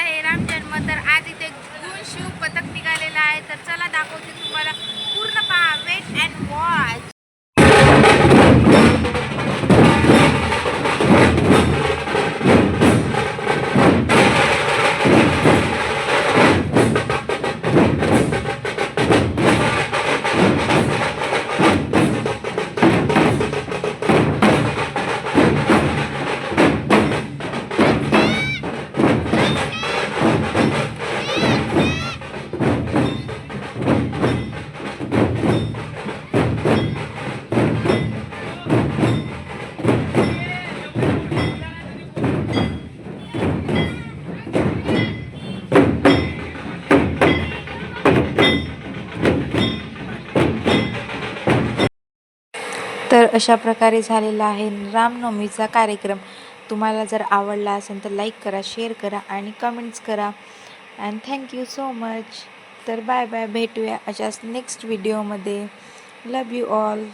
आहे राम जन्म। तर आज इथे गुण शिव पथक निघालेला आहे, तर चला दाखवते तुम्हाला। पूर्ण पहा, वेट अँड वॉच। तर अशा प्रकारे झालेला आहे रामनवमीचा कार्यक्रम। तुम्हाला जर आवडला असेल तर लाईक करा, शेअर करा आणि कमेंट्स करा। And thank you so much. तर बाय बाय, भेटूया अशाच नेक्स्ट व्हिडिओमध्ये। लव यू ऑल।